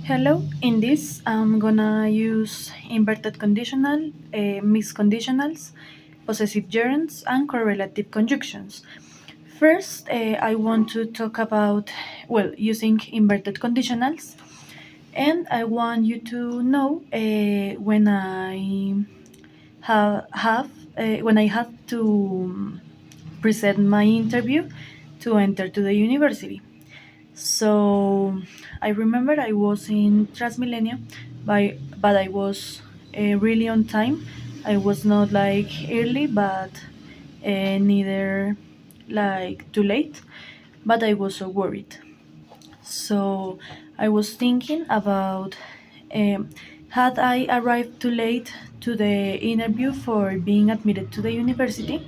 Hello, in this I'm gonna use inverted conditional, mixed conditionals, possessive gerunds, and correlative conjunctions. First, I want to talk about, using inverted conditionals, and I want you to know when when I have to present my interview to enter to the university. So I remember I was in Transmilenio, but I was really on time. I was not like early, but neither like too late. But I was so worried. So I was thinking about um, had I arrived too late to the interview for being admitted to the university,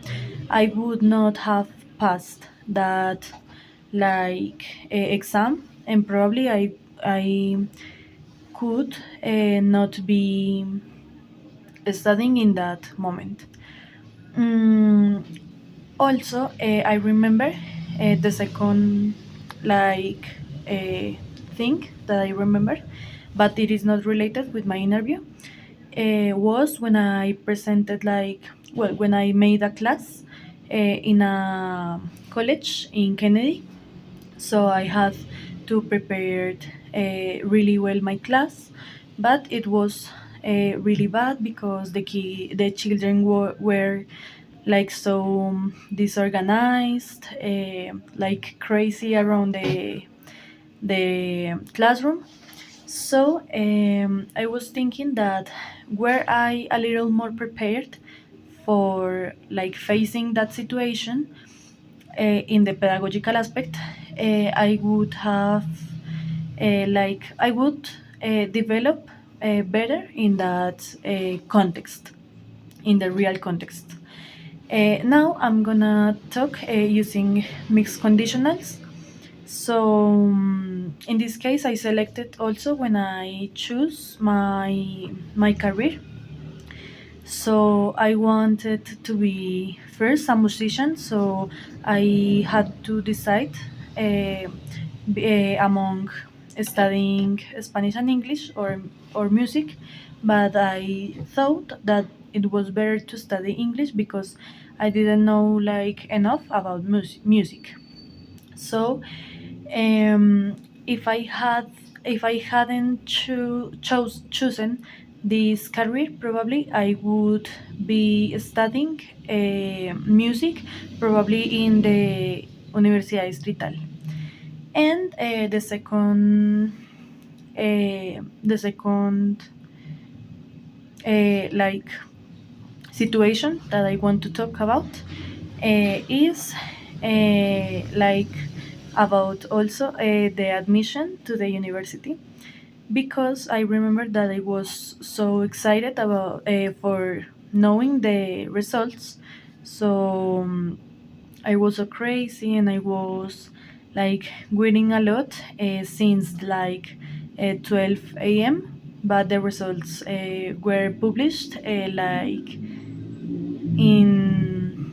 I would not have passed that like exam, and probably I could not be studying in that moment. Mm, Also, I remember the second like thing that I remember, but it is not related with my interview. Was when I presented when I made a class in a college in Kennedy. So I had to prepare really well my class, but it was really bad because the children were like so disorganized, like crazy around the classroom. So I was thinking that were I a little more prepared for like facing that situation in the pedagogical aspect, I would have I would develop better in that context, in the real context. Now I'm gonna talk using mixed conditionals. So in this case, I selected also when I choose my career. So I wanted to be first a musician. So I had to decide among studying Spanish and English or music, but I thought that it was better to study English because I didn't know like enough about music. So um, if I had if I hadn't chosen this career, probably I would be studying music, probably in the Universidad Distrital. And the second like situation that I want to talk about is like about also the admission to the university, because I remember that I was so excited about for knowing the results. So I was so crazy, and I was like waiting a lot since 12 a.m. But the results were published in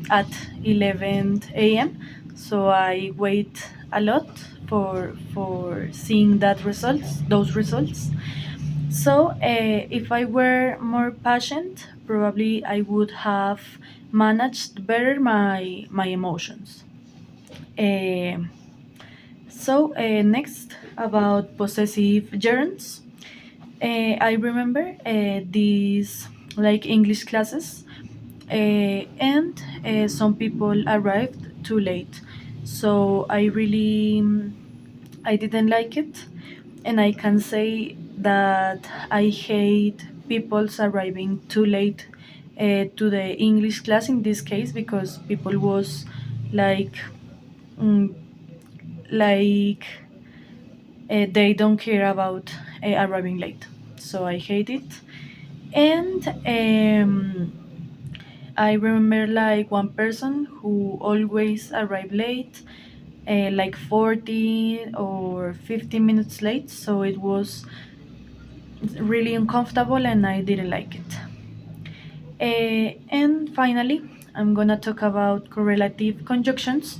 at 11 a.m. So I wait a lot for seeing those results. So if I were more patient, probably I would have managed better my emotions. Uh, Next, about possessive gerunds. I remember these like English classes, and some people arrived too late. So I didn't like it, and I can say that I hate people's arriving too late to the English class in this case, because people was like mm, like they don't care about arriving late. So I hate it. And I remember like one person who always arrived late, like 40 or 50 minutes late. So it was really uncomfortable, and I didn't like it. And finally, I'm gonna talk about correlative conjunctions.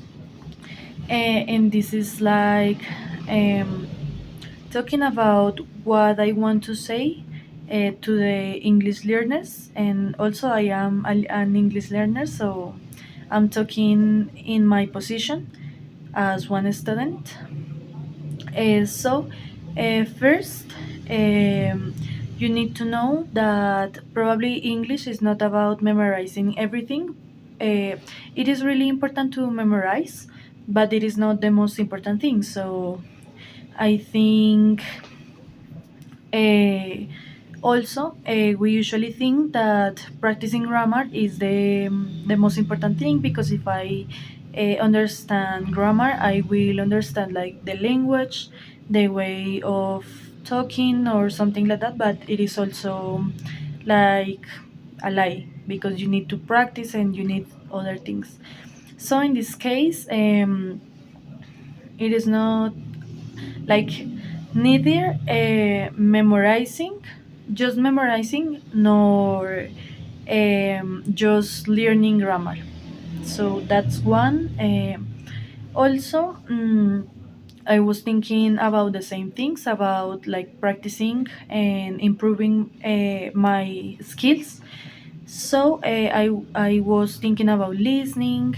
And this is like um, talking about what I want to say to the English learners, and also I am an English learner, so I'm talking in my position as one student. First, um, you need to know that probably English is not about memorizing everything. It is really important to memorize, but it is not the most important thing. So I think uh, also we usually think that practicing grammar is the most important thing, because if I understand grammar, I will understand like the language, the way of talking or something like that. But it is also like a lie, because you need to practice and you need other things. So in this case, it is not like neither memorizing, just memorizing, nor just learning grammar. So that's one. Also, I was thinking about the same things, about like practicing and improving my skills. So I was thinking about listening,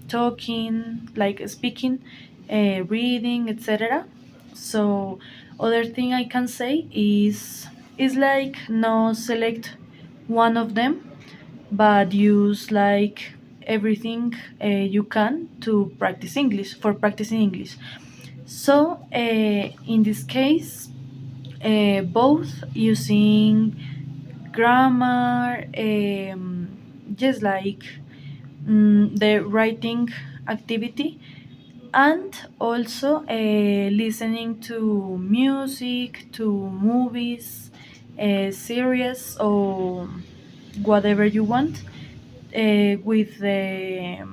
talking, like speaking, reading, etc. So other thing I can say is like no select one of them, but use like everything you can to practice English, for practicing English. So in this case, both using grammar, just like the writing activity, and also listening to music, to movies, series, or whatever you want, with the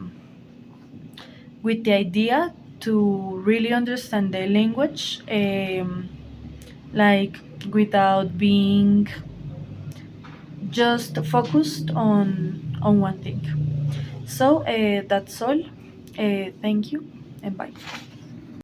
idea to really understand the language, like without being just focused on one thing. So that's all. Thank you and bye.